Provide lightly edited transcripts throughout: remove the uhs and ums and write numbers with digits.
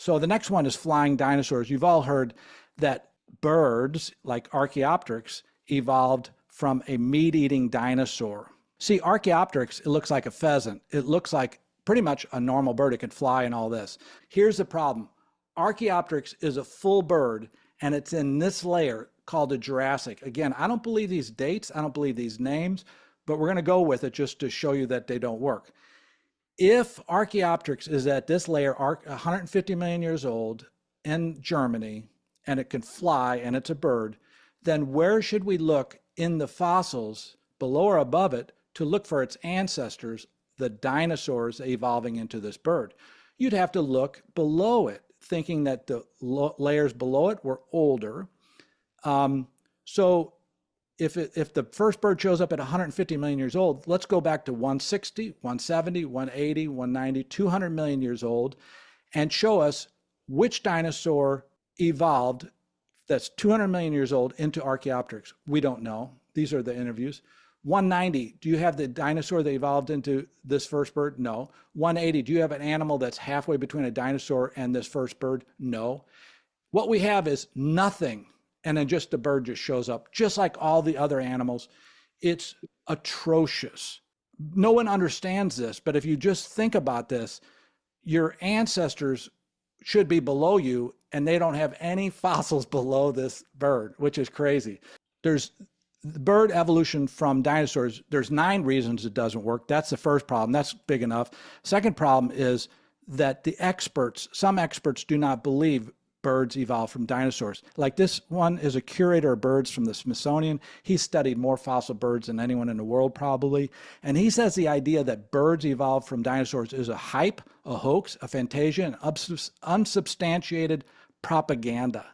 So the next one is flying dinosaurs. You've all heard that birds, like Archaeopteryx, evolved from a meat-eating dinosaur. See, Archaeopteryx, it looks like a pheasant. It looks like pretty much a normal bird. It can fly and all this. Here's the problem. Archaeopteryx is a full bird, and it's in this layer called a Jurassic. Again, I don't believe these dates. I don't believe these names, but we're going to go with it just to show you that they don't work. If Archaeopteryx is at this layer, 150 million years old in Germany, and it can fly and it's a bird, then where should we look in the fossils below or above it to look for its ancestors, the dinosaurs evolving into this bird? You'd have to look below it, thinking that the layers below it were older. So if the first bird shows up at 150 million years old, let's go back to 160, 170, 180, 190, 200 million years old, and show us which dinosaur evolved that's 200 million years old into Archaeopteryx. We don't know. These are the interviews. 190, do you have the dinosaur that evolved into this first bird? No. 180, do you have an animal that's halfway between a dinosaur and this first bird? No. What we have is nothing, and then just the bird just shows up, just like all the other animals. It's atrocious. No one understands this, but if you just think about this, your ancestors should be below you, and they don't have any fossils below this bird, which is crazy. There's bird evolution from dinosaurs. There's 9 reasons it doesn't work. That's the first problem. That's big enough. Second problem is that some experts do not believe birds evolved from dinosaurs. Like this one is a curator of birds from the Smithsonian. He studied more fossil birds than anyone in the world probably. And he says the idea that birds evolved from dinosaurs is a hype, a hoax, a fantasia, and unsubstantiated propaganda.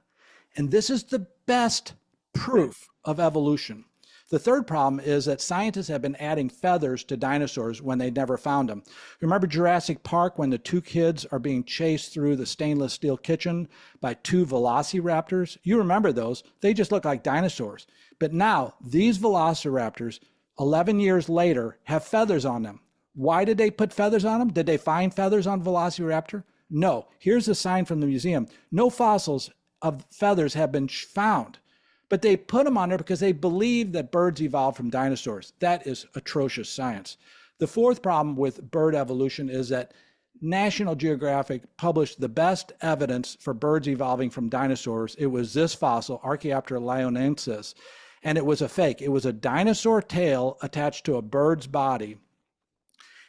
And this is the best proof of evolution. The third problem is that scientists have been adding feathers to dinosaurs when they never found them. Remember Jurassic Park when the 2 kids are being chased through the stainless steel kitchen by 2 velociraptors? You remember those. They just look like dinosaurs. But now these velociraptors, 11 years later, have feathers on them. Why did they put feathers on them? Did they find feathers on velociraptor? No. Here's a sign from the museum. No fossils of feathers have been found. But they put them on there because they believe that birds evolved from dinosaurs. That is atrocious science. The fourth problem with bird evolution is that National Geographic published the best evidence for birds evolving from dinosaurs. It was this fossil, Archaeopteryx lyonensis, and it was a fake. It was a dinosaur tail attached to a bird's body.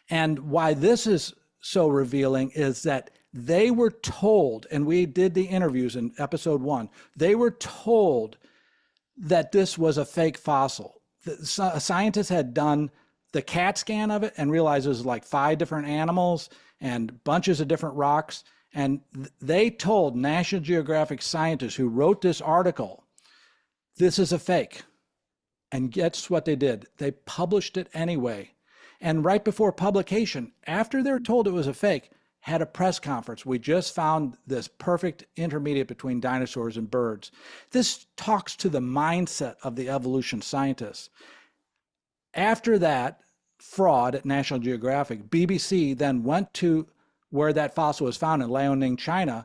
And why this is so revealing is that they were told, and we did the interviews in episode 1, they were told that this was a fake fossil. Scientists had done the CAT scan of it and realized it was like 5 different animals and bunches of different rocks. And they told National Geographic scientists who wrote this article, this is a fake. And guess what they did? They published it anyway. And right before publication, after they were told it was a fake, had a press conference. We just found this perfect intermediate between dinosaurs and birds. This talks to the mindset of the evolution scientists. After that fraud at National Geographic, BBC then went to where that fossil was found in Liaoning, China,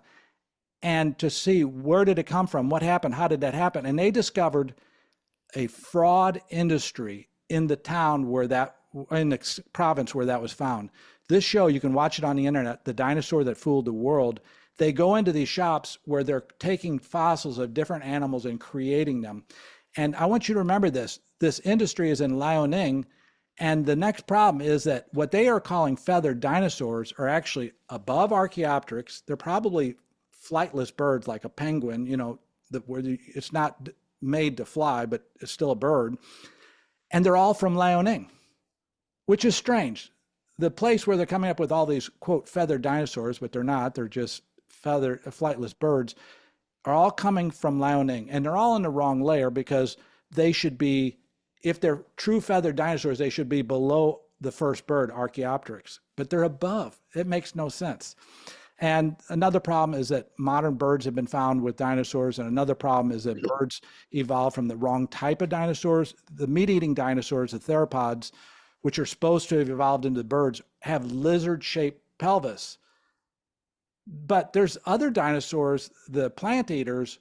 and to see where did it come from, what happened, how did that happen? And they discovered a fraud industry in the town where that, in the province where that was found. This show, you can watch it on the internet, The Dinosaur That Fooled the World. They go into these shops where they're taking fossils of different animals and creating them. And I want you to remember this. This industry is in Liaoning. And the next problem is that what they are calling feathered dinosaurs are actually above Archaeopteryx. They're probably flightless birds like a penguin, you know, where it's not made to fly, but it's still a bird. And they're all from Liaoning, which is strange. The place where they're coming up with all these, quote, feathered dinosaurs, but they're not, they're just flightless birds, are all coming from Liaoning. And they're all in the wrong layer because they should be, if they're true feathered dinosaurs, they should be below the first bird, Archaeopteryx. But they're above. It makes no sense. And another problem is that modern birds have been found with dinosaurs. And another problem is that birds evolved from the wrong type of dinosaurs. The meat-eating dinosaurs, the theropods, which are supposed to have evolved into birds, have lizard-shaped pelvis. But there's other dinosaurs, the plant eaters,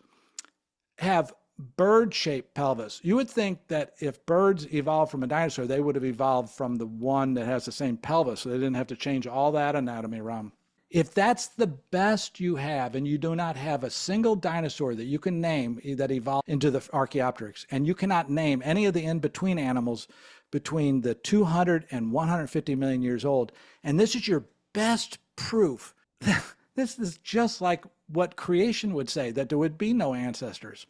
have bird-shaped pelvis. You would think that if birds evolved from a dinosaur, they would have evolved from the one that has the same pelvis, so they didn't have to change all that anatomy around. If that's the best you have, and you do not have a single dinosaur that you can name that evolved into the Archaeopteryx, and you cannot name any of the in-between animals between the 200 and 150 million years old, and this is your best proof, this is just like what creation would say, that there would be no ancestors.